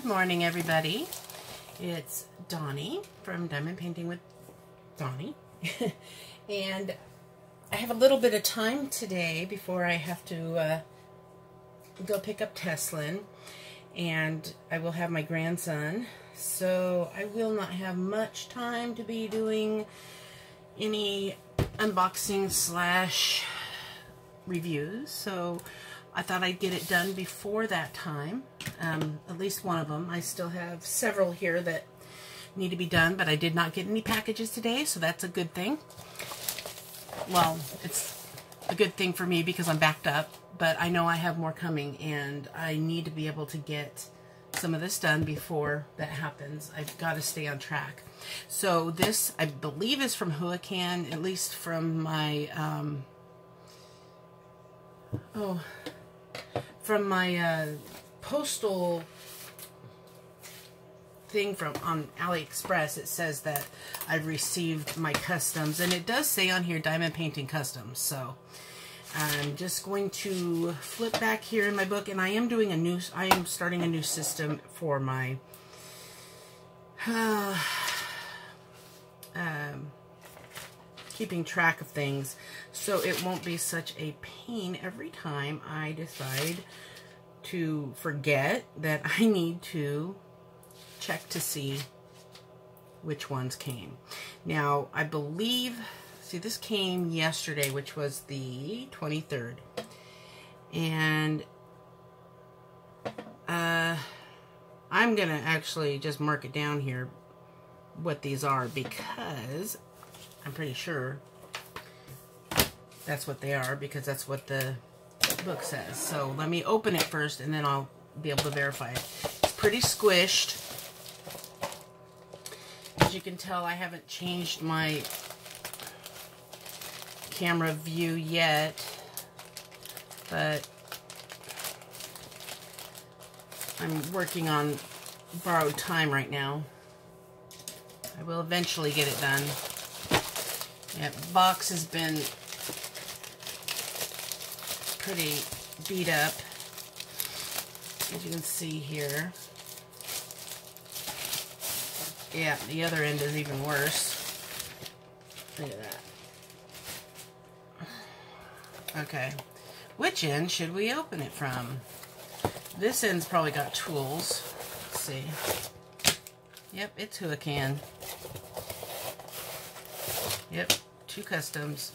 morning, everybody. It's Donnie from Diamond Painting with Donnie. And I have a little bit of time today before I have to go pick up Teslin. And I will have my grandson. So I will not have much time to be doing any unboxing slash reviews. So I thought I'd get it done before that time, at least one of them. I still have several here that need to be done, but I did not get any packages today, so that's a good thing. Well, it's a good thing for me because I'm backed up, but I know I have more coming, and I need to be able to get some of this done before that happens. I've got to stay on track. So this, I believe, is from Huacan, at least from my, from my postal thing on AliExpress. It says that I've received my customs, and it does say on here Diamond Painting Customs. So I'm just going to flip back here in my book, and I am starting a new system for my keeping track of things, so it won't be such a pain every time I decide to forget that I need to check to see which ones came. Now, I believe, see, this came yesterday, which was the 23rd, and I'm gonna actually just mark it down here what these are, because I'm pretty sure that's what they are, because that's what the book says. So let me open it first, and then I'll be able to verify it. It's pretty squished. As you can tell, I haven't changed my camera view yet, but I'm working on borrowed time right now. I will eventually get it done. Yeah, box has been pretty beat up, as you can see here. Yeah, the other end is even worse. Look at that. Okay, which end should we open it from? This end's probably got tools. Let's see. Yep, it's Huacan. Yep, 2 customs.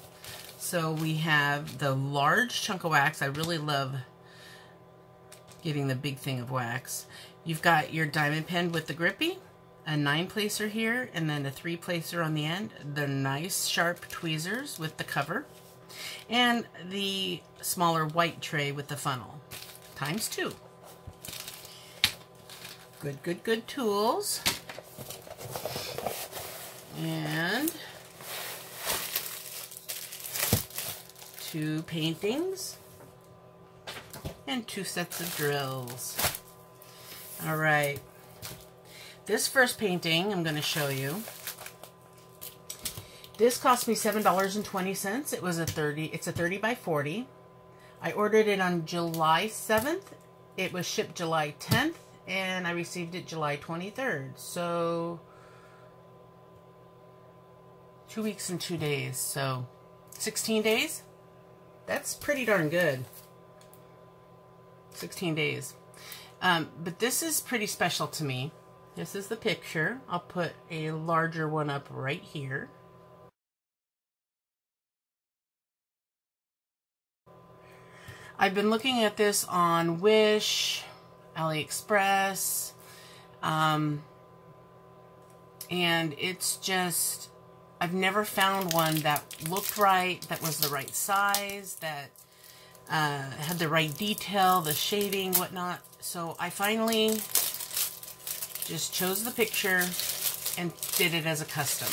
So we have the large chunk of wax. I really love getting the big thing of wax. You've got your diamond pen with the grippy, a 9-placer here, and then a 3-placer on the end. The nice sharp tweezers with the cover, and the smaller white tray with the funnel, ×2. Good tools. And 2 paintings and 2 sets of drills. All right, this first painting I'm going to show you. This cost me $7.20. It was it's a 30 by 40. I ordered it on July 7th. It was shipped July 10th, and I received it July 23rd. So 2 weeks and 2 days. So 16 days. That's pretty darn good. 16 days. But this is pretty special to me. This is the picture. I'll put a larger one up right here. I've been looking at this on Wish, AliExpress, and it's just, I've never found one that looked right, that was the right size, that had the right detail, the shading, whatnot. So I finally just chose the picture and did it as a custom.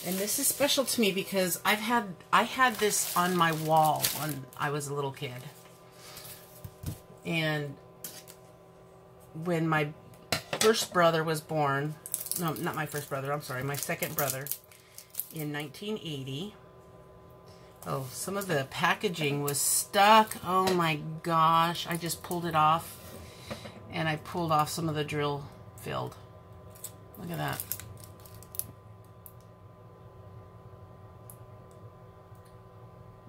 And this is special to me because I had this on my wall when I was a little kid. And when my first brother was born, no, not my first brother, I'm sorry, my second brother, in 1980. Oh, some of the packaging was stuck. Oh my gosh, I just pulled it off. and I pulled off some of the drill filled. Look at that.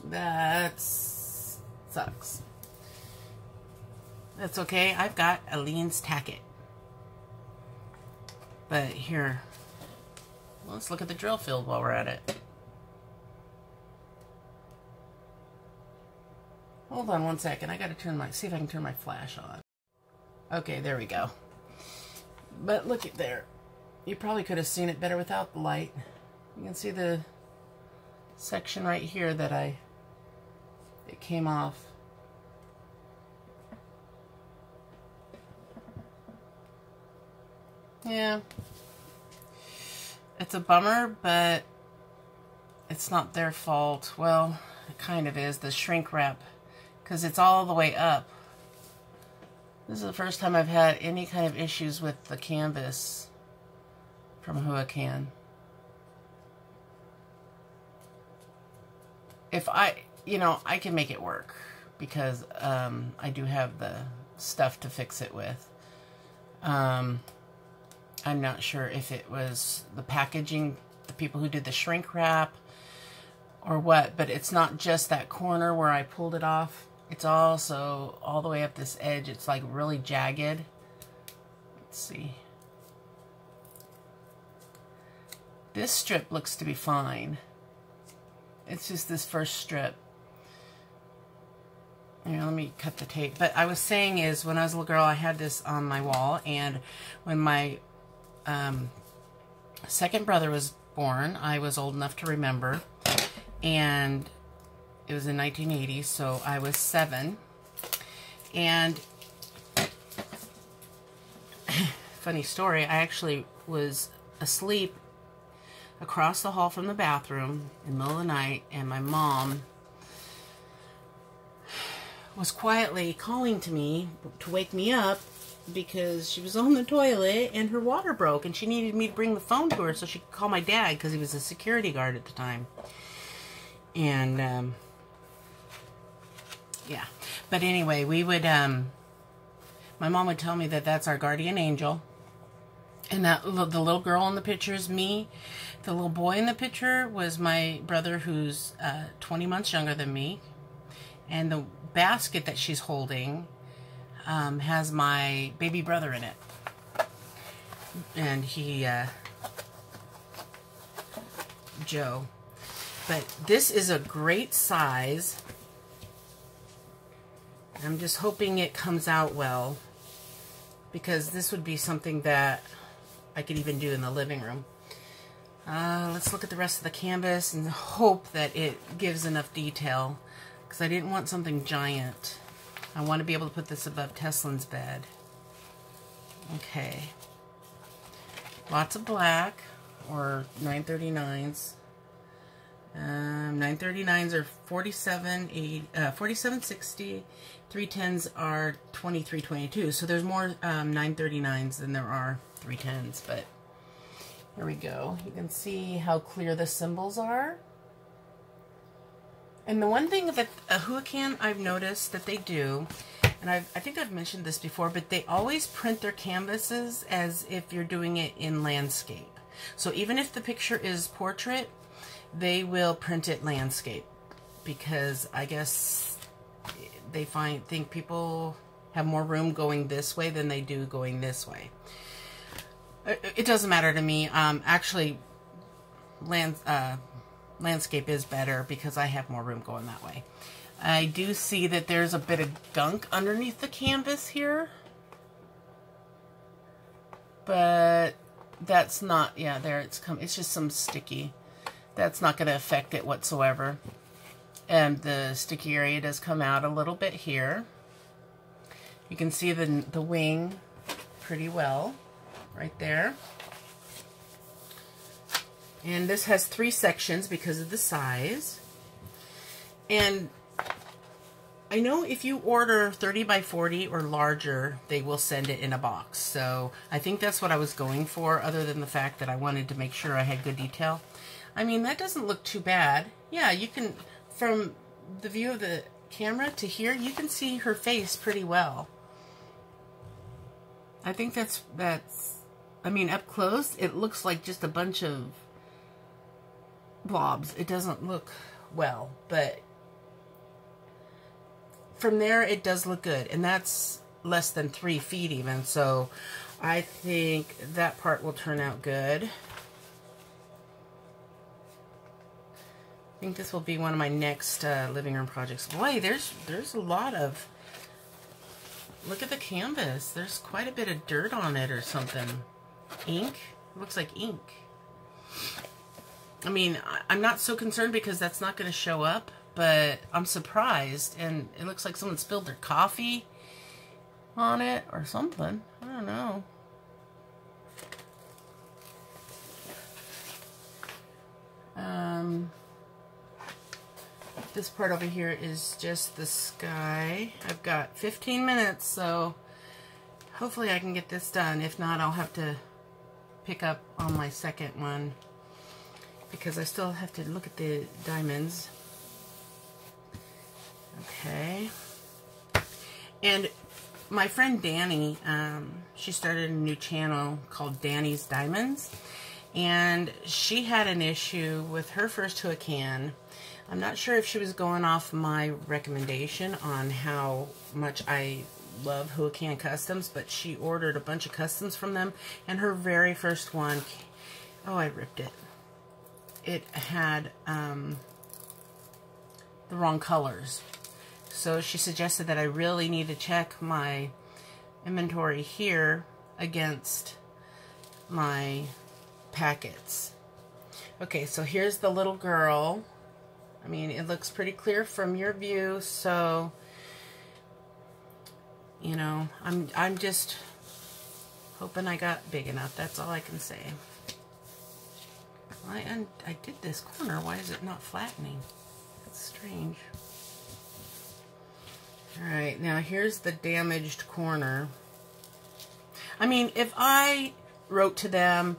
That sucks. That's okay. I've got Aleene's Tack-It. But here, let's look at the drill field while we're at it. Hold on one second. I gotta see if I can turn my flash on. Okay, there we go. But look at there. You probably could have seen it better without the light. You can see the section right here that it came off. Yeah. It's a bummer, but it's not their fault. Well, it kind of is. The shrink wrap, because it's all the way up. This is the first time I've had any kind of issues with the canvas from Huacan. If I can make it work, because I do have the stuff to fix it with. I'm not sure if it was the packaging, the people who did the shrink wrap, or what, but it's not just that corner where I pulled it off. It's also all the way up this edge. It's like really jagged. Let's see. This strip looks to be fine. It's just this first strip. Here, let me cut the tape. But I was saying is, when I was a little girl, I had this on my wall, and when my second brother was born, I was old enough to remember, and it was in 1980, so I was 7, and funny story, I actually was asleep across the hall from the bathroom in the middle of the night, and my mom was quietly calling to me to wake me up because she was on the toilet and her water broke, and she needed me to bring the phone to her so she could call my dad, because he was a security guard at the time. And yeah, but anyway, we would my mom would tell me that that's our guardian angel, and that the little girl in the picture is me. The little boy in the picture was my brother, who's 20 months younger than me, and the basket that she's holding has my baby brother in it, and he Joe. But this is a great size. I'm just hoping it comes out well, because this would be something that I could even do in the living room. Let's look at the rest of the canvas and hope that it gives enough detail, because I didn't want something giant. I want to be able to put this above Teslin's bed. Okay. Lots of black, or 939s. 939s are 47.60. 310s are 23.22. So there's more 939s than there are 310s. But here we go. You can see how clear the symbols are. And the one thing that Huacan I've noticed that they do, and I think I've mentioned this before, but they always print their canvases as if you're doing it in landscape. So even if the picture is portrait, they will print it landscape, because I guess they think people have more room going this way than they do going this way. It doesn't matter to me. Actually, landscape is better because I have more room going that way. I do see that there's a bit of gunk underneath the canvas here, but that's not, yeah, there it's just some sticky. That's not going to affect it whatsoever. And the sticky area does come out a little bit here. You can see the wing pretty well right there. And this has 3 sections because of the size. And I know if you order 30 by 40 or larger, they will send it in a box. So I think that's what I was going for, other than the fact that I wanted to make sure I had good detail. I mean, that doesn't look too bad. Yeah, you can, from the view of the camera to here, you can see her face pretty well. I think that's, I mean, up close, it looks like just a bunch of blobs. It doesn't look well, but from there, it does look good. And that's less than 3 feet even, so I think that part will turn out good. I think this will be one of my next living room projects. Boy, there's a lot of, look at the canvas. There's quite a bit of dirt on it or something. Ink? It looks like ink. I mean, I'm not so concerned because that's not going to show up, but I'm surprised. And it looks like someone spilled their coffee on it or something. I don't know. This part over here is just the sky. I've got 15 minutes, so hopefully I can get this done. If not, I'll have to pick up on my second one because I still have to look at the diamonds. Okay. And my friend Danny, she started a new channel called Danny's Diamonds, and she had an issue with her first Huacan. I'm not sure if she was going off my recommendation on how much I love Huacan customs, but she ordered a bunch of customs from them, and her very first one, oh, I ripped it. It had the wrong colors. So she suggested that I really need to check my inventory here against my packets. Okay, so here's the little girl. I mean, it looks pretty clear from your view, so, you know, I'm just hoping I got big enough. That's all I can say. I did this corner. Why is it not flattening? That's strange. Alright, now here's the damaged corner. I mean, if I wrote to them,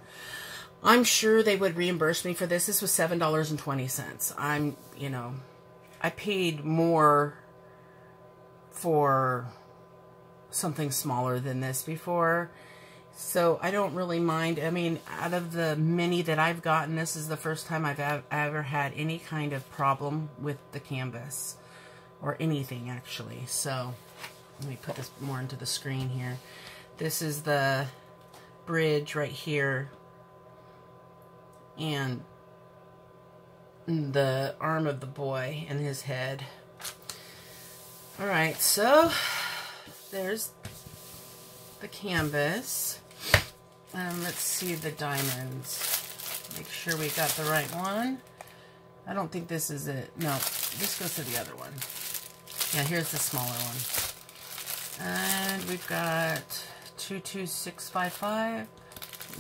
I'm sure they would reimburse me for this. This was $7.20. You know, I paid more for something smaller than this before, so I don't really mind. I mean, out of the many that I've gotten, this is the first time I've ever had any kind of problem with the canvas, or anything actually. So let me put this more into the screen here. This is the bridge right here, and the arm of the boy and his head. Alright, so there's the canvas. Let's see the diamonds. Make sure we got the right one. I don't think this is it. No, this goes to the other one. Yeah, here's the smaller one. And we've got 22655.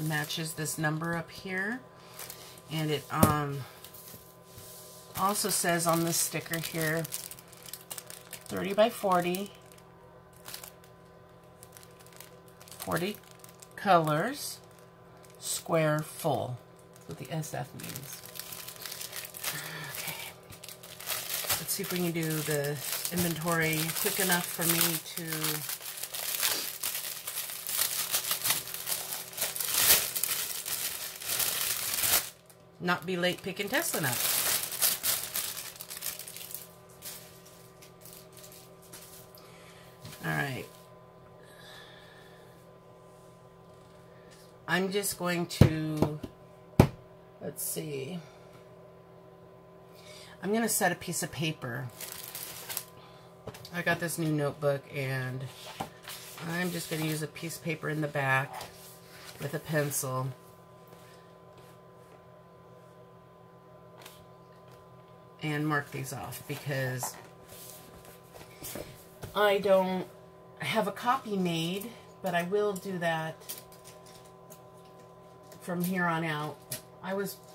Matches this number up here. And it also says on this sticker here, 30 by 40, 40 colors, square full. That's what the SF means. Okay. Let's see if we can do the inventory quick enough for me to not be late picking Tesla nuts. Alright. I'm just going to, let's see. I'm going to set a piece of paper. I got this new notebook, and I'm just going to use a piece of paper in the back with a pencil. And mark these off because I don't have a copy made, but I will do that from here on out.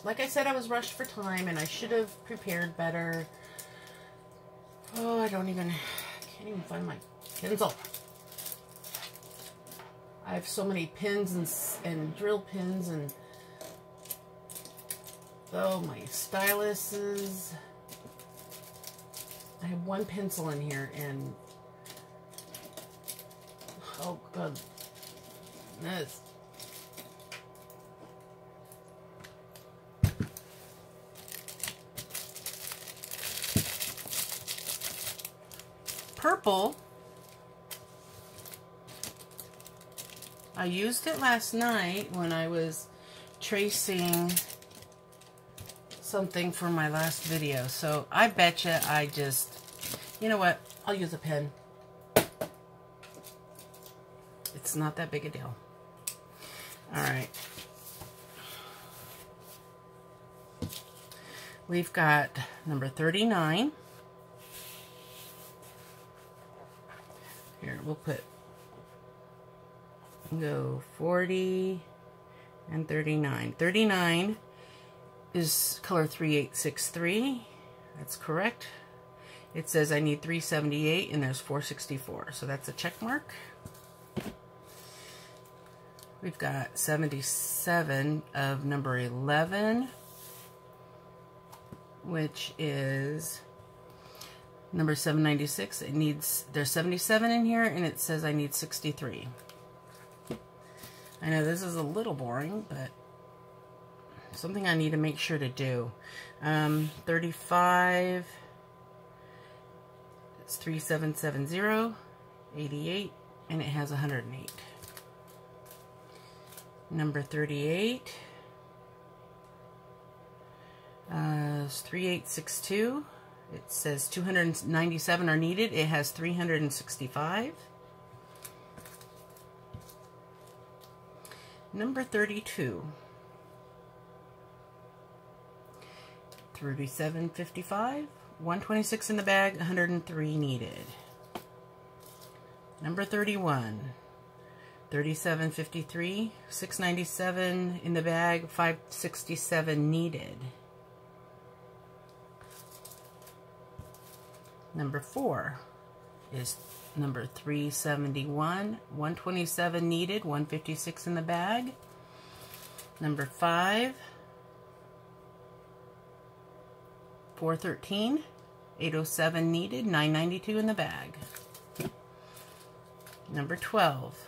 Like I said, I was rushed for time, and I should have prepared better. Oh, I can't even find my pencil. I have so many pins and drill pins, and oh, my styluses. I have one pencil in here, and oh god, Yes. Purple. I used it last night when I was tracing something for my last video. So I betcha I just, you know what? I'll use a pen. It's not that big a deal. All right. We've got number 39. Here, we'll go 40 and 39. 39 is color 3863. That's correct. It says I need 378 and there's 464. So that's a check mark. We've got 77 of number 11, which is number 796. It needs, there's 77 in here and it says I need 63. I know this is a little boring, but something I need to make sure to do. 35, it's 3770, 88, and it has 108. Number 38 is 3862. It says 297 are needed. It has 365. Number 32. 3755. 126 in the bag, 103 needed. Number 31. 3753. 697 in the bag, 567 needed. Number 4 is number 371, 127 needed, 156 in the bag. Number 5, 413, 807 needed, 992 in the bag. Number 12.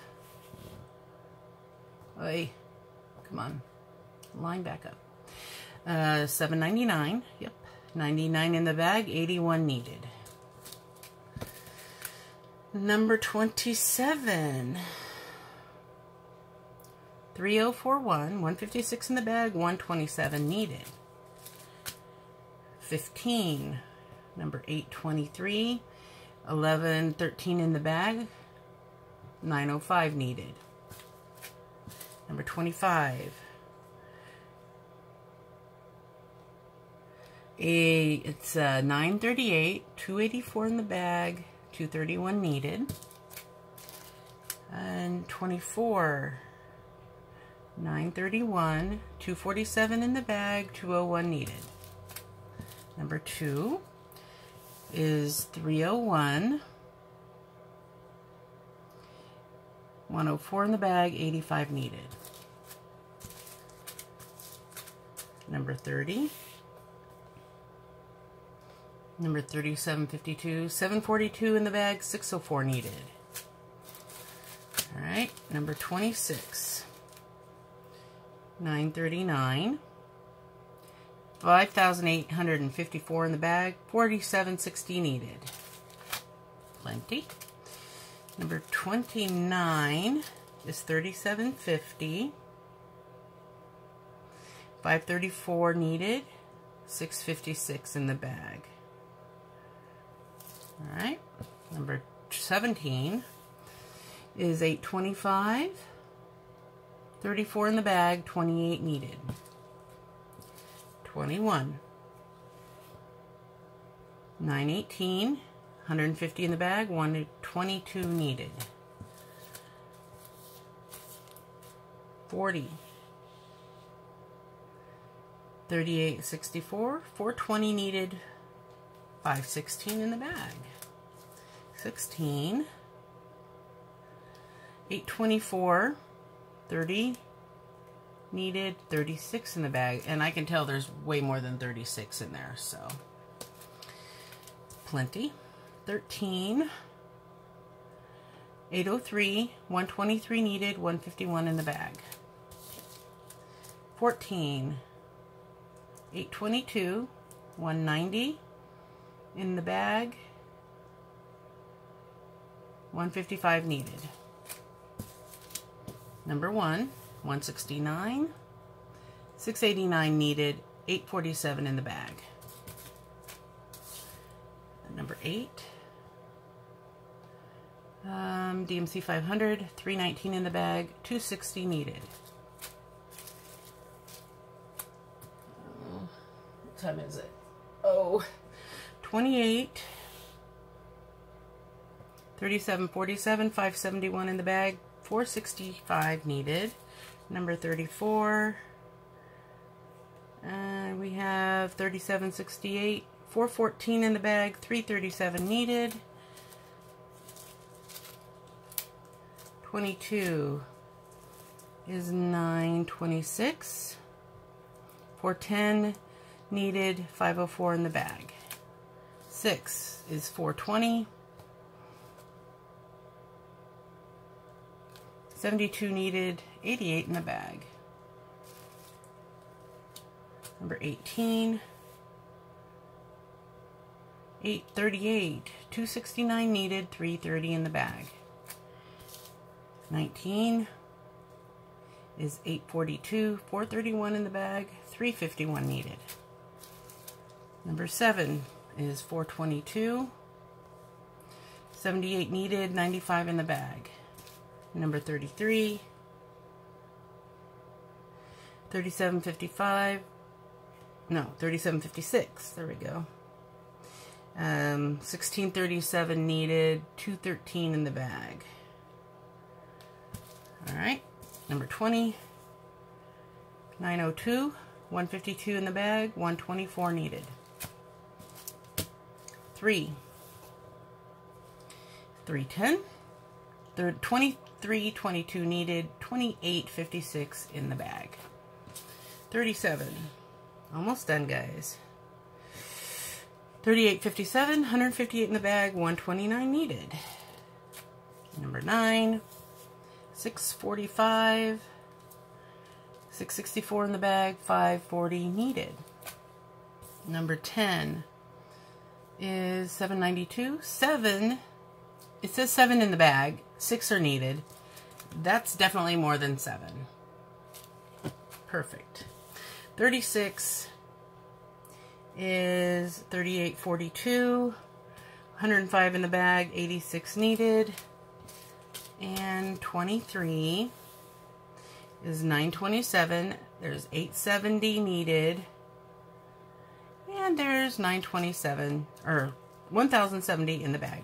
Oy, come on, line back up. 799, yep, 99 in the bag, 81 needed. Number 27, 3041, 156 in the bag, 127 needed. 15, number 823, 1113 in the bag, 905 needed. Number 25, it's 938, 284 in the bag, 231 needed. And 24, 931, 247 in the bag, 201 needed. Number 2 is 301, 104 in the bag, 85 needed. Number 30. Number 3752, 742 in the bag, 604 needed. All right, number 26, 939, 5,854 in the bag, 4760 needed. Plenty. Number 29 is 3750, 534 needed, 656 in the bag. All right, number 17 is 825, 34 in the bag, 28 needed. 21, 918, 150 in the bag, 122 needed. 40, 3864, 420 needed, 516 in the bag. 16, 824, 30 needed, 36 in the bag. And I can tell there's way more than 36 in there, so plenty. 13, 803, 123 needed, 151 in the bag. 14, 822, 190 in the bag, 155 needed. Number 1, 169, 689 needed, 847 in the bag. Number 8, DMC 500, 319 in the bag, 260 needed. What time is it? Oh, 28, 37, 47, 571 in the bag, 465 needed. Number 34, we have 3768, 414 in the bag, 337 needed. 22 is 926, 410 needed, 504 in the bag. 6 is 420, 72 needed, 88 in the bag. Number 18, 838, 269 needed, 330 in the bag. 19 is 842, 431 in the bag, 351 needed. Number 7 is 422, 78 needed, 95 in the bag. Number 33, 3755, no, 3756, there we go. 1637 needed, 213 in the bag. All right, number 20, 902, 152 in the bag, 124 needed. 3, 310, 2322 needed, 2856 in the bag. 37, almost done, guys. 3857, 158 in the bag, 129 needed. Number 9, 645, 664 in the bag, 540 needed. Number 10 is 792, 7, it says 7 in the bag, 6 are needed. That's definitely more than 7. Perfect. 36 is 3842, 105 in the bag, 86 needed. And 23 is 927, there's 870 needed, and there's 927, or 1070 in the bag.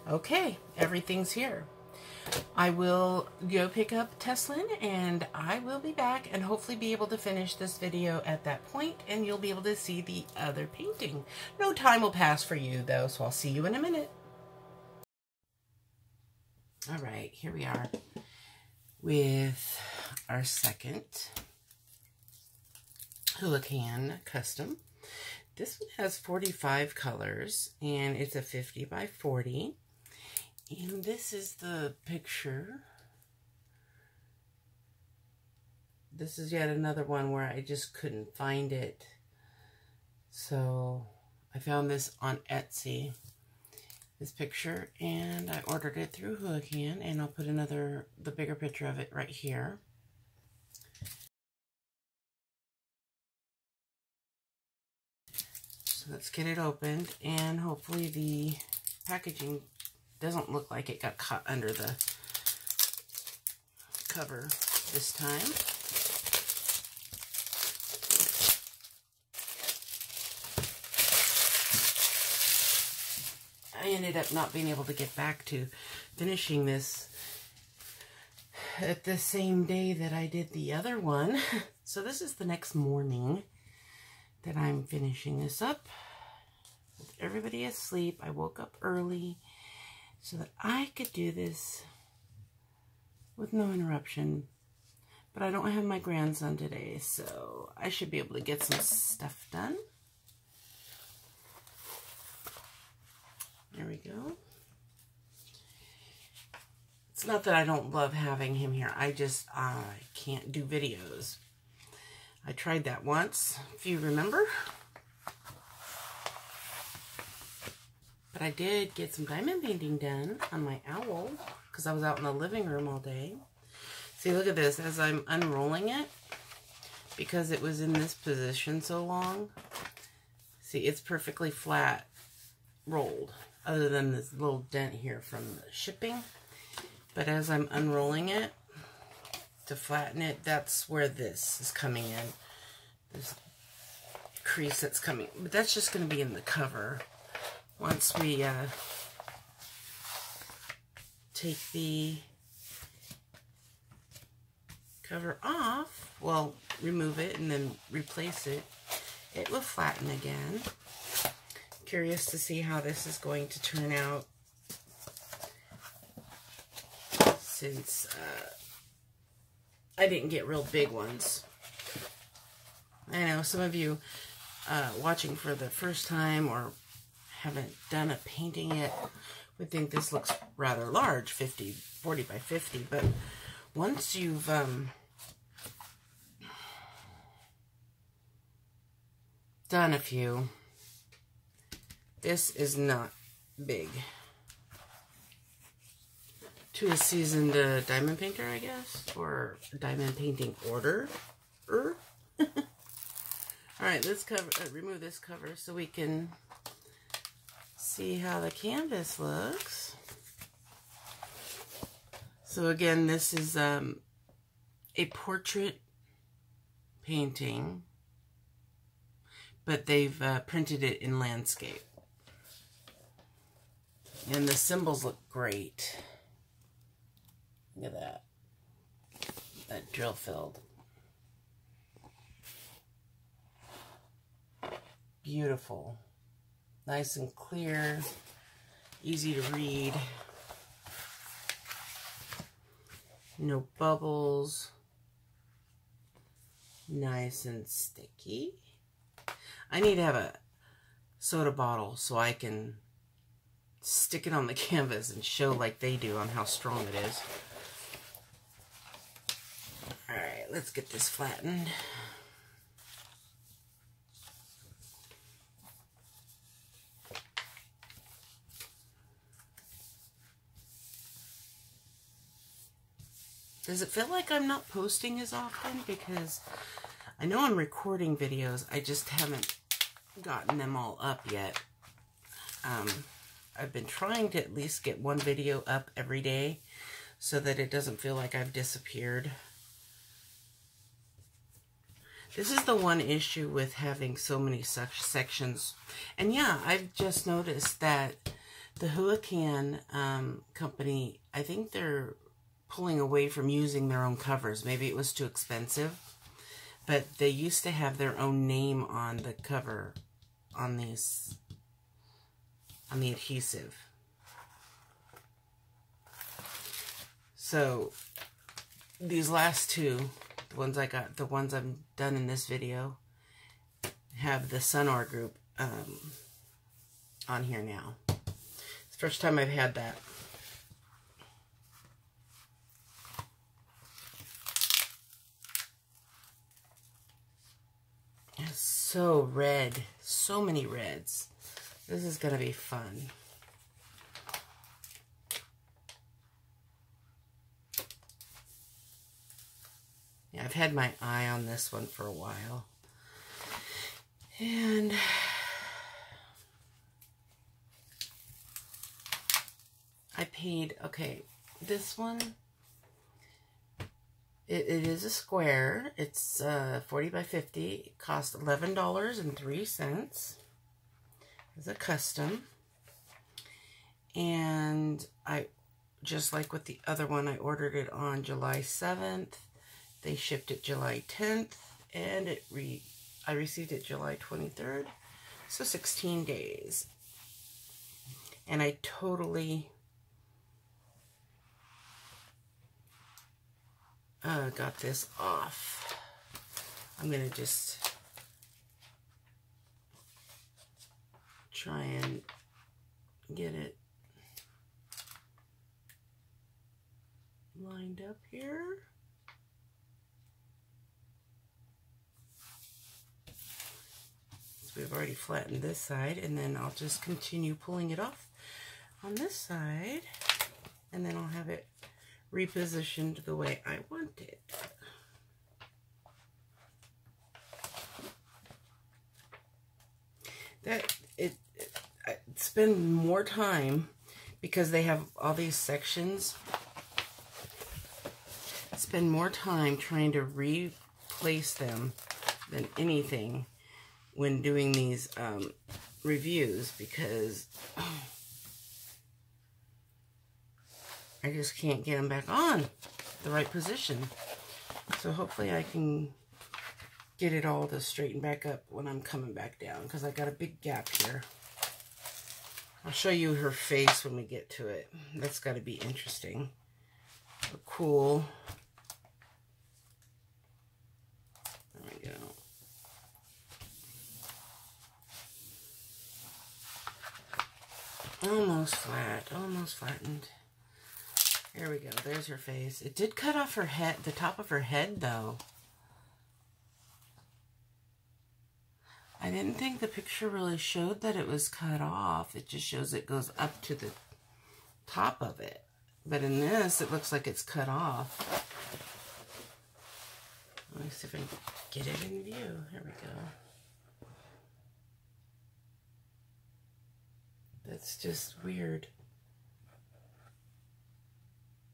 Okay, everything's here. I will go pick up Teslin, and I will be back and hopefully be able to finish this video at that point, and you'll be able to see the other painting. No time will pass for you, though, so I'll see you in a minute. All right, here we are with our second Huacan custom. This one has 45 colors, and it's a 50 by 40. And this is the picture. This is yet another one where I just couldn't find it. So I found this on Etsy, this picture, and I ordered it through Huacan, and I'll put the bigger picture of it right here. So let's get it opened, and hopefully the packaging doesn't look like it got caught under the cover this time. I ended up not being able to get back to finishing this at the same day that I did the other one. So this is the next morning that I'm finishing this up. With everybody asleep, I woke up early so that I could do this with no interruption. But I don't have my grandson today, so I should be able to get some stuff done. There we go. It's not that I don't love having him here. I can't do videos. I tried that once, if you remember. But I did get some diamond painting done on my owl because I was out in the living room all day. See, look at this. As I'm unrolling it, because it was in this position so long, see, it's perfectly flat rolled, other than this little dent here from the shipping. But as I'm unrolling it to flatten it, that's where this is coming in. This crease that's coming. But that's just going to be in the cover. Once we take the cover off, well, remove it and then replace it, it will flatten again. Curious to see how this is going to turn out, since I didn't get real big ones. I know some of you watching for the first time or haven't done a painting yet would think this looks rather large, 40 by 50, but once you've done a few, this is not big. To a seasoned diamond painter, I guess, or diamond painting order. Alright, let's remove this cover so we can see how the canvas looks. So again, this is a portrait painting, but they've printed it in landscape. And the symbols look great. Look at that drill filled. Beautiful. Nice and clear, easy to read. No bubbles. Nice and sticky. I need to have a soda bottle so I can stick it on the canvas and show like they do on how strong it is. Alright, let's get this flattened. Does it feel like I'm not posting as often? Because I know I'm recording videos, I just haven't gotten them all up yet. I've been trying to at least get one video up every day so that it doesn't feel like I've disappeared. This is the one issue with having so many such sections. And yeah, I've just noticed that the Huacan company, I think they're pulling away from using their own covers. Maybe it was too expensive, but they used to have their own name on the cover on these, on the adhesive. So these last two, the ones I got, the ones I've done in this video, have the Sunor group on here now. It's the first time I've had that. It's so red. So many reds. This is going to be fun. Yeah, I've had my eye on this one for a while. And I paid, okay, this one, it is a square. It's 40 by 50. It cost $11.03. It's a custom. And I, just like with the other one, I ordered it on July 7th. They shipped it July 10th. And I received it July 23rd. So 16 days. And I totally got this off. I'm going to just try and get it. lined up here. So we've already flattened this side, and then I'll just continue pulling it off on this side, and then I'll have it repositioned the way I want it. I spend more time, because they have all these sections, spend more time trying to replace them than anything when doing these reviews, because I just can't get them back on the right position. So hopefully I can get it all to straighten back up when I'm coming back down, because I got a big gap here. I'll show you her face when we get to it. That's got to be interesting. But cool. There we go. Almost flat, almost flattened. There we go, there's her face. It did cut off her head, the top of her head though. I didn't think the picture really showed that it was cut off. It just shows it goes up to the top of it. But in this, it looks like it's cut off. Let me see if I can get it in view. Here we go. That's just weird.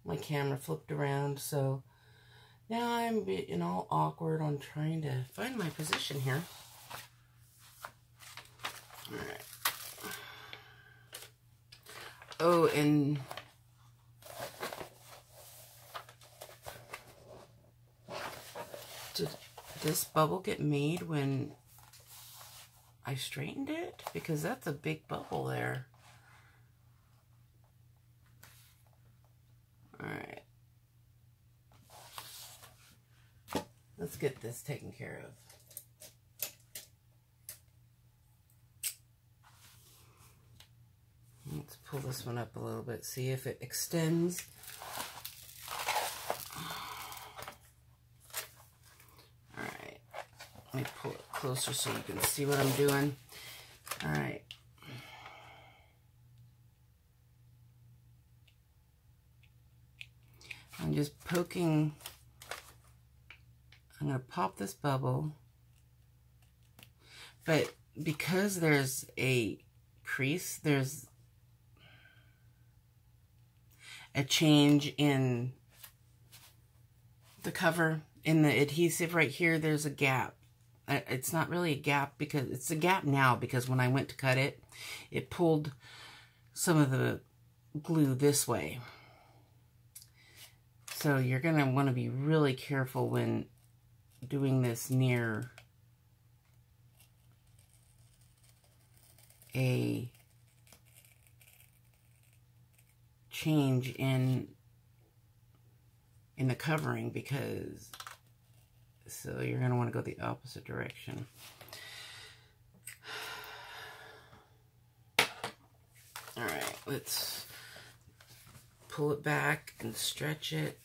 My camera flipped around, so now I'm being all awkward on trying to find my position here. All right. Oh, and did this bubble get made when I straightened it? Because that's a big bubble there. All right. Let's get this taken care of. Let's pull this one up a little bit, see if it extends. All right. Let me pull it closer so you can see what I'm doing. All right. I'm just poking. I'm going to pop this bubble. But because there's a crease, there's a change in the cover. In the adhesive right here, there's a gap. It's not really a gap, because it's a gap now, because when I went to cut it, it pulled some of the glue this way. So you're going to want to be really careful when doing this near a change in the covering, because so you're going to want to go the opposite direction. All right, let's pull it back and stretch it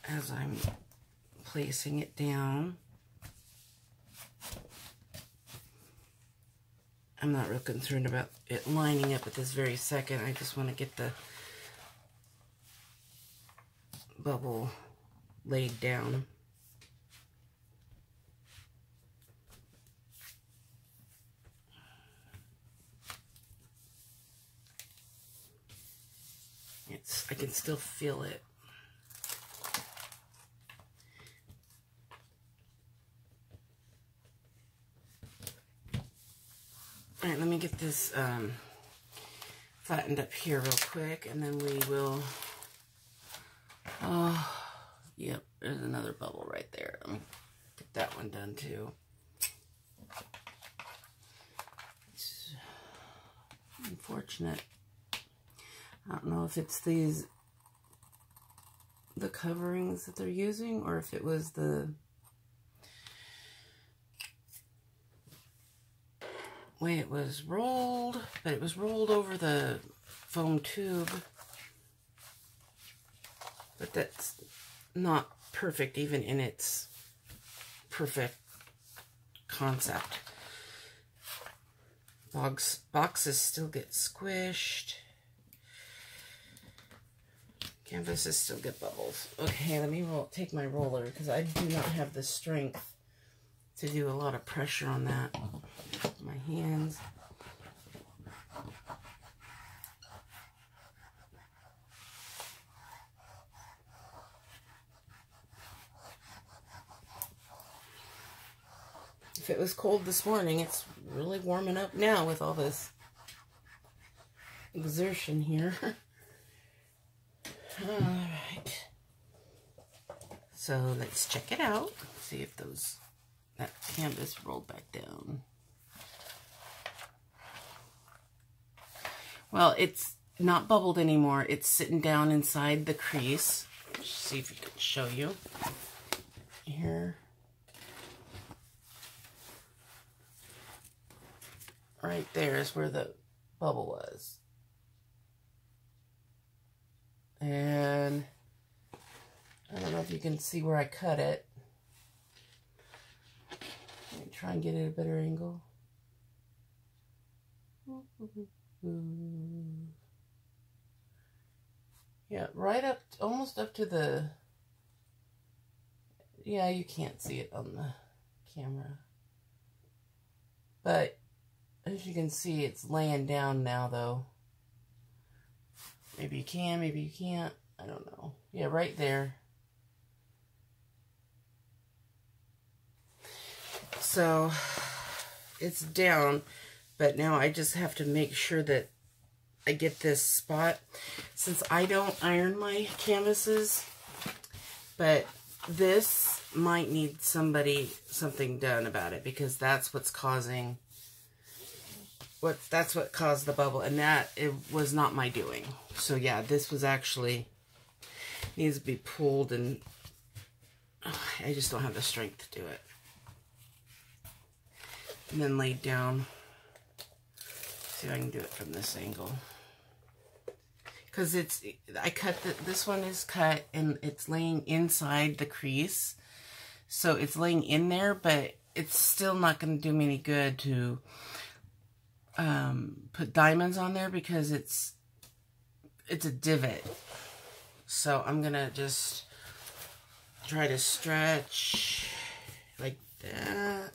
as I'm placing it down. I'm not real concerned about it lining up at this very second. I just want to get the bubble laid down. I can still feel it. All right, let me get this flattened up here real quick, and then we will, oh, yep, there's another bubble right there. Let me get that one done too. It's unfortunate. I don't know if it's the coverings that they're using, or if it was the way it was rolled, but it was rolled over the foam tube. but that's not perfect even in its perfect concept. Boxes still get squished. Canvases still get bubbles. Okay, let me take my roller because I do not have the strength to do a lot of pressure on that. My hands. If it was cold this morning, it's really warming up now with all this exertion here. All right. So let's check it out. See if that canvas rolled back down. Well, it's not bubbled anymore. It's sitting down inside the crease. Let's see if we can show you here. Right there is where the bubble was. And I don't know if you can see where I cut it. Let me try and get it at a better angle. Yeah, right up, almost up to the, yeah, you can't see it on the camera. But as you can see, it's laying down now, though. Maybe you can, maybe you can't. I don't know. Yeah, right there. So, it's down, but now I just have to make sure that I get this spot. Since I don't iron my canvases, but this might need something done about it, because that's what's causing... that's what caused the bubble, and it was not my doing. So yeah, this was actually needs to be pulled, and I just don't have the strength to do it. And then laid down. See if I can do it from this angle. Because this one is cut and it's laying inside the crease. So it's laying in there, but it's still not going to do me any good to put diamonds on there, because it's a divot. So I'm gonna just try to stretch like that.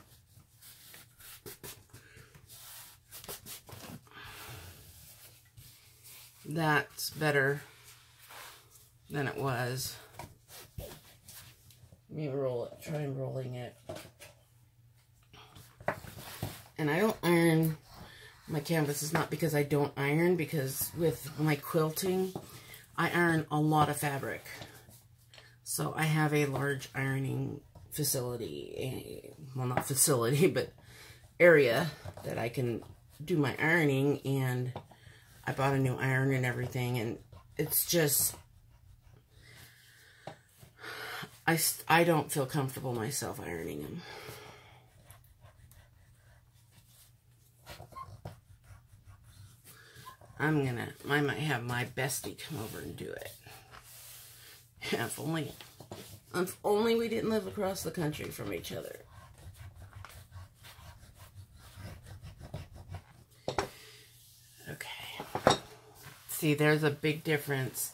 That's better than it was. Let me try rolling it. And I don't iron my canvases, not because I don't iron, because with my quilting, I iron a lot of fabric. So I have a large ironing facility, well, not facility, but area that I can do my ironing, and I bought a new iron and everything, and it's just, I don't feel comfortable myself ironing them. I might have my bestie come over and do it. Yeah, if only we didn't live across the country from each other. Okay. See, there's a big difference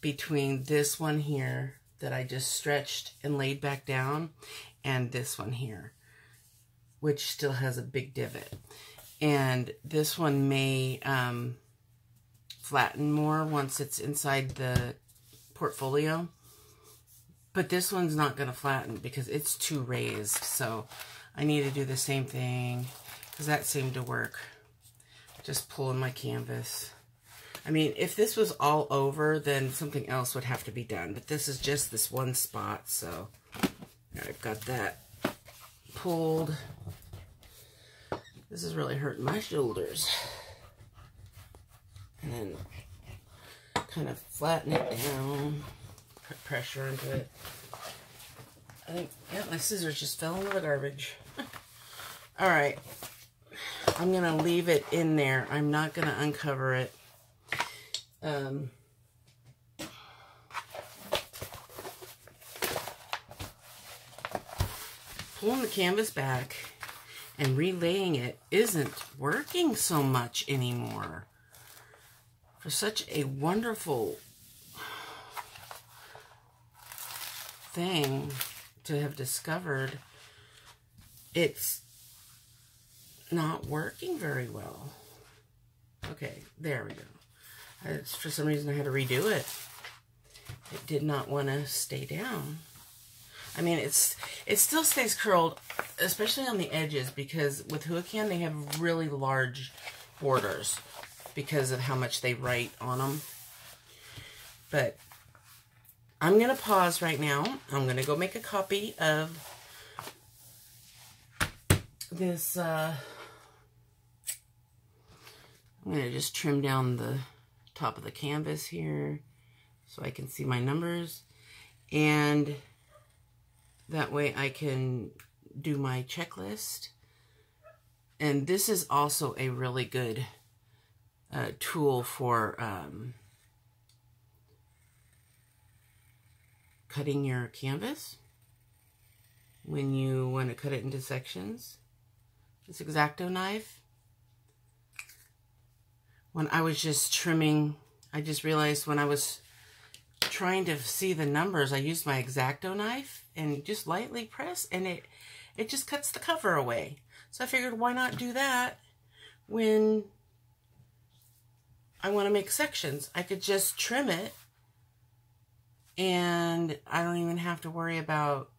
between this one here that I just stretched and laid back down, and this one here, which still has a big divot. And this one may flatten more once it's inside the portfolio. But this one's not going to flatten because it's too raised. So I need to do the same thing, because that seemed to work. Just pulling my canvas. I mean, if this was all over, then something else would have to be done. But this is just this one spot. So I've got that pulled. This is really hurting my shoulders. And then kind of flatten it down. Put pressure into it. I think, yeah, my scissors just fell into the garbage. Alright. I'm going to leave it in there. I'm not going to uncover it. pulling the canvas back and relaying it isn't working so much anymore. For such a wonderful thing to have discovered, it's not working very well. Okay, there we go. For some reason I had to redo it. It did not want to stay down. I mean, it still stays curled, especially on the edges, because with Huacan they have really large borders because of how much they write on them. But I'm going to pause right now. I'm going to go make a copy of this. I'm going to just trim down the top of the canvas here so I can see my numbers. And that way I can do my checklist. And this is also a really good tool for cutting your canvas when you want to cut it into sections. This X-Acto knife. When I was just trimming, I just realized when I was trying to see the numbers, I used my X-Acto knife and just lightly press, and it just cuts the cover away. So I figured, why not do that when I want to make sections? I could just trim it, and I don't even have to worry about,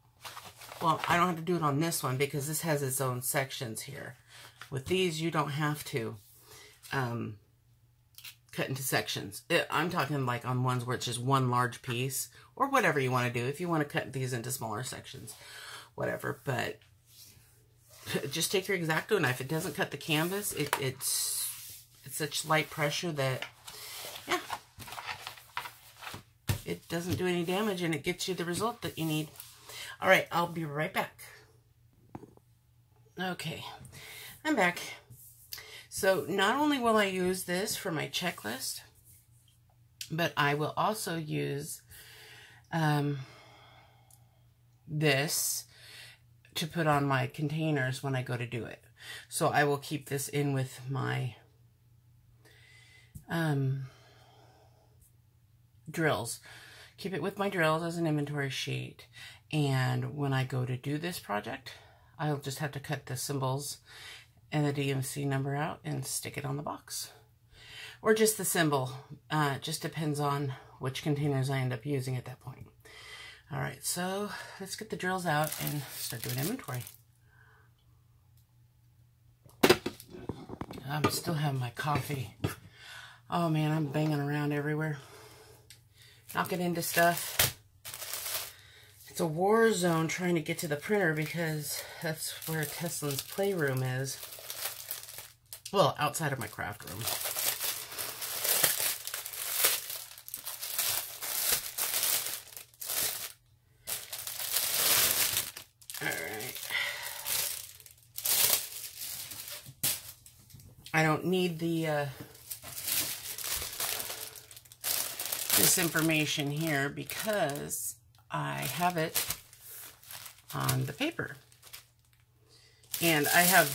well, I don't have to do it on this one because this has its own sections here. With these, you don't have to cut into sections. I'm talking like on ones where it's just one large piece, or whatever you want to do. If you want to cut these into smaller sections, whatever. But just take your X-Acto knife. It doesn't cut the canvas. It's such light pressure that, yeah, it doesn't do any damage, and it gets you the result that you need. All right, I'll be right back. Okay, I'm back. So not only will I use this for my checklist, but I will also use this to put on my containers when I go to do it. So I will keep this in with my drills. Keep it with my drills as an inventory sheet. And when I go to do this project, I'll just have to cut the symbols and the DMC number out and stick it on the box. Or just the symbol. Just depends on which containers I end up using at that point. Alright, so let's get the drills out and start doing inventory. I'm still having my coffee. Oh man, I'm banging around everywhere. Knocking into stuff. It's a war zone trying to get to the printer because that's where Tesla's playroom is. Well, outside of my craft room. Alright. I don't need the this information here because I have it on the paper. And I have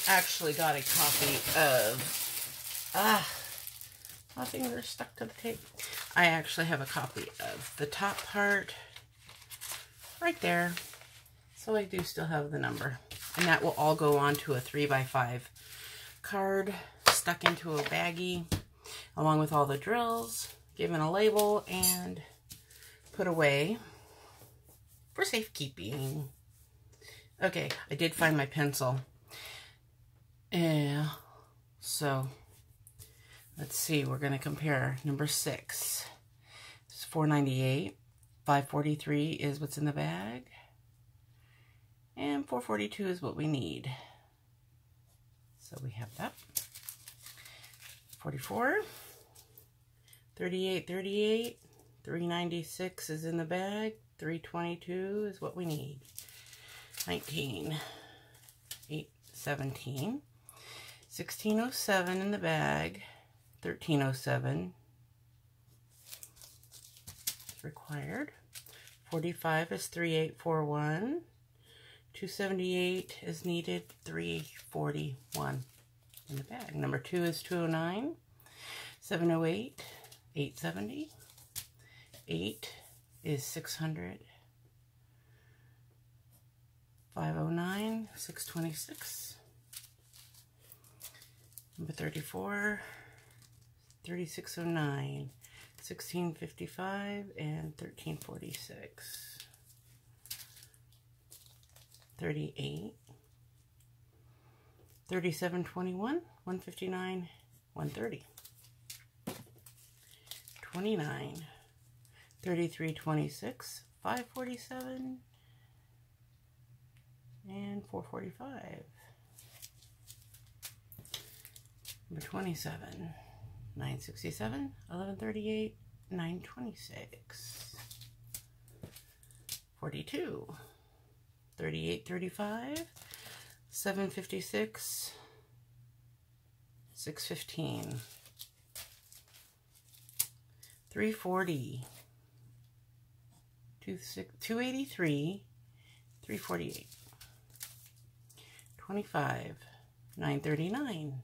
actually got a copy of, my finger's stuck to the tape. I actually have a copy of the top part right there. So I do still have the number. And that will all go onto a 3x5 card stuck into a baggie along with all the drills, given a label, and put away for safekeeping. Okay, I did find my pencil. Yeah, so let's see, we're going to compare number 6. It's $4.98. $5.43 is what's in the bag. And $4.42 is what we need. So we have that. 44. $38.38. $3.96 is in the bag. $3.22 is what we need. 19. $8.17. $16.07 in the bag. $13.07 required. 45 is 3841. 278 is needed, 341 in the bag. Number 2 is 209. 708, 870. 8 is 600. 509, 626. Number 34, 3609, 1655, and 1346. 38, 3721, 159, 130. 29, 3326, 547, and 445. Number 27, 967, 1138, 926. 42, 3835, 756, 615. 340, 283, 348. 25, 939.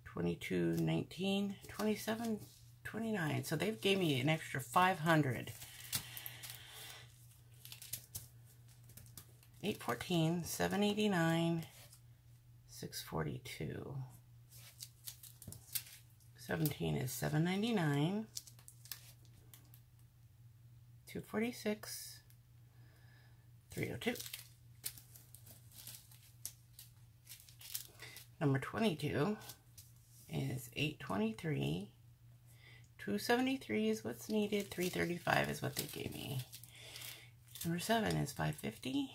22, 19, 27, 29. So they've gave me an extra 500. 814, 789, 642. 17 is 799. 246, 302. Number 22 is 823. 273 is what's needed. 335 is what they gave me. Number 7 is 550.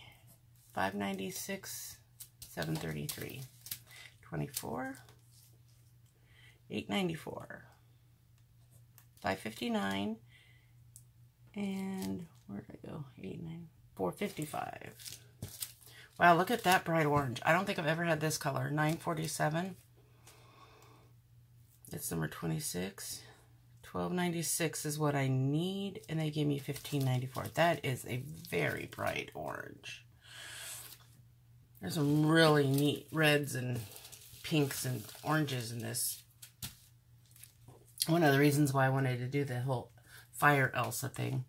596, 733. 24, 894. 559. And where did I go? 455. Wow, look at that bright orange. I don't think I've ever had this color. 947. It's number 26. 1296 is what I need, and they gave me 1594. That is a very bright orange. There's some really neat reds and pinks and oranges in this. One of the reasons why I wanted to do the whole Fire Elsa thing.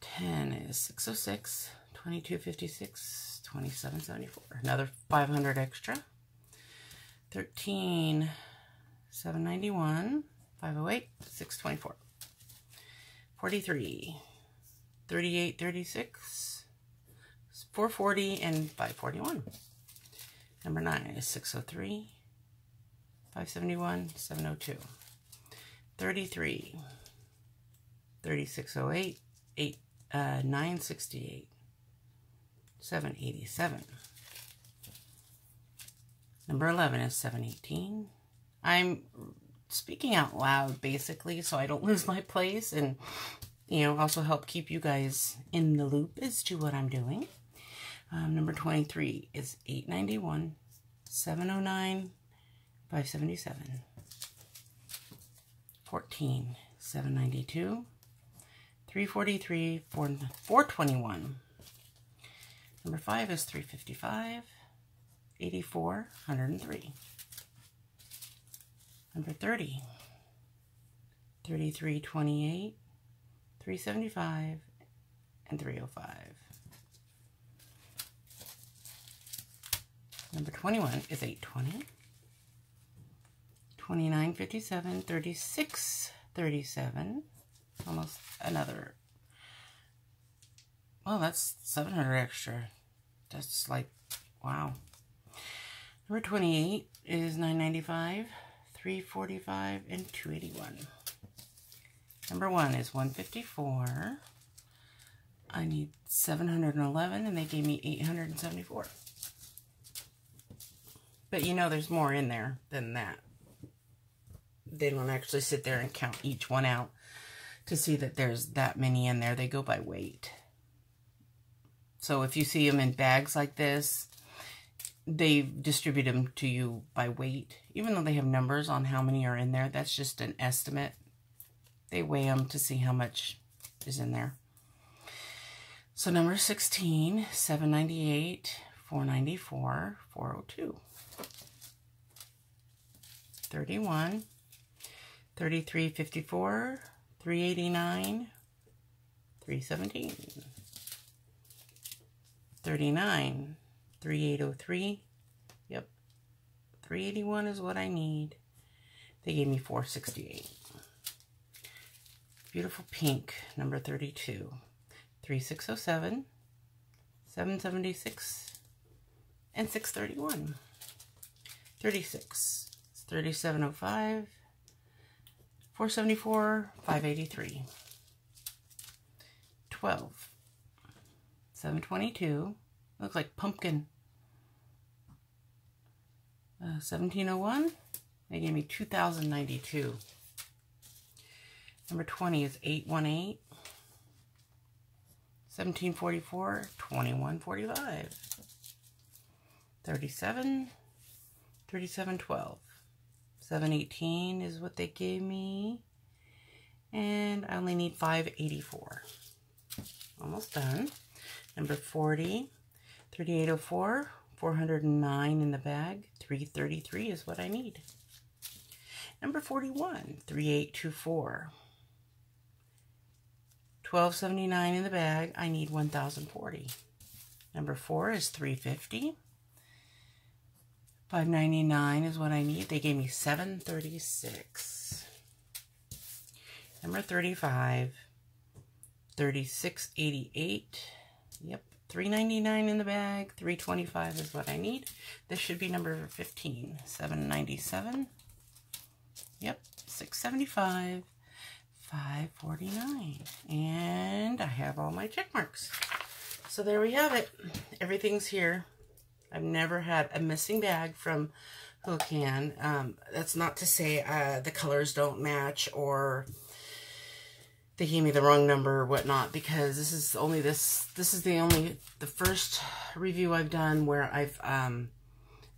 10 is 606, 2256, 2774. Another 500 extra. 13, 791, 508, 624. 43, 3836, 440, and 541. Number 9 is 603, 571, 702. 33, 3608, 968, 787. Number 11 is 718. I'm speaking out loud basically so I don't lose my place, and also help keep you guys in the loop as to what I'm doing. Number 23 is 891, 709, 577. 14, 792, 343, 421. Number 5 is 355, 84, 103. Number 30, 3328, 375, and 305. Number 21 is 820, 2957, 3637. Almost another. Well, that's 700 extra. That's like, wow. Number 28 is 995, 345, and 281. Number 1 is 154. I need 711, and they gave me 874. But there's more in there than that. They don't actually sit there and count each one out to see that there's that many in there. They go by weight. So if you see them in bags like this, they distribute them to you by weight. Even though they have numbers on how many are in there, that's just an estimate. They weigh them to see how much is in there. So number 16, 798, 494, 402. 31, 33, 54, 389, 317. 39, 3803. Yep. 381 is what I need. They gave me 468. Beautiful pink, number 32. 3607, 776, and 631. 36, 3705, 474, 583. 12, 722, looks like pumpkin. 1701, they gave me 2092. Number 20 is 818. 1744, 2145. 37, 3712. 718 is what they gave me. And I only need 584. Almost done. Number 40, 3804, 409 in the bag. 333 is what I need. Number 41, 3824. 1279 in the bag. I need 1040. Number 4 is 350. 599 is what I need. They gave me 736. Number 35. 3688. Yep. 399 in the bag. 325 is what I need. This should be number 15. 797. Yep. 675. 549. And I have all my check marks. So there we have it. Everything's here. I've never had a missing bag from Huacan. That's not to say the colors don't match or they gave me the wrong number or whatnot, because this is only the first review I've done where I've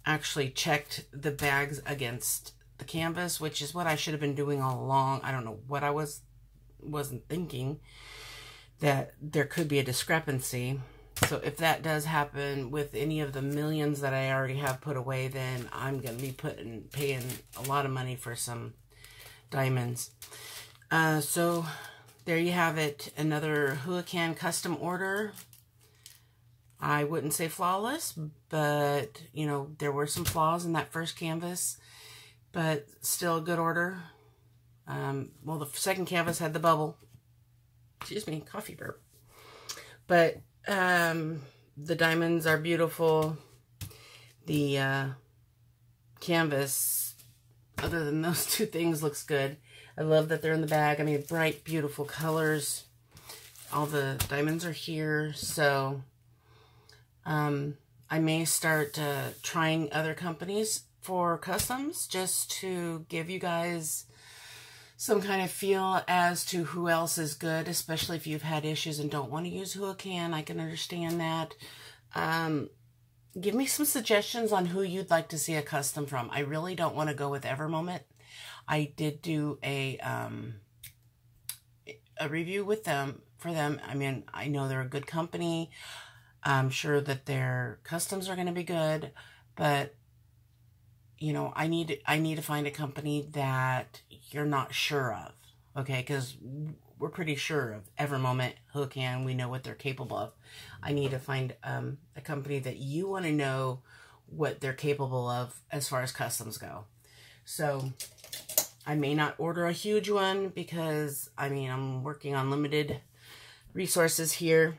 actually checked the bags against the canvas, which is what I should have been doing all along. I don't know what I wasn't thinking, that there could be a discrepancy. So if that does happen with any of the millions that I already have put away, then I'm going to be paying a lot of money for some diamonds. So there you have it. Another Huacan custom order. I wouldn't say flawless, but you know, there were some flaws in that first canvas, but still a good order. Well, the second canvas had the bubble. Excuse me, coffee burp. But the diamonds are beautiful. The canvas, other than those two things, looks good. I love that they're in the bag. I mean, bright, beautiful colors. All the diamonds are here. So I may start trying other companies for customs, just to give you guys some kind of feel as to who else is good, especially if you've had issues and don't want to use Huacan. I can understand that. Give me some suggestions on who you'd like to see a custom from. I really don't want to go with Evermoment. I did do a review with them for them. I mean, I know they're a good company. I'm sure that their customs are going to be good, but you know, I need to find a company that you're not sure of, okay? Because we're pretty sure of Evermoment, Huacan. We know what they're capable of. I need to find a company that you want to know what they're capable of as far as customs go. So I may not order a huge one because, I mean, I'm working on limited resources here.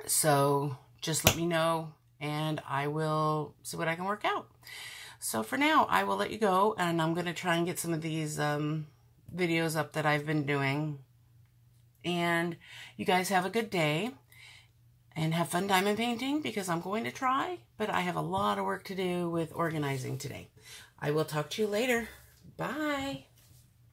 So just let me know and I will see what I can work out. So for now, I will let you go, and I'm going to try and get some of these videos up that I've been doing. And you guys have a good day, and have fun diamond painting, because I'm going to try, but I have a lot of work to do with organizing today. I will talk to you later. Bye.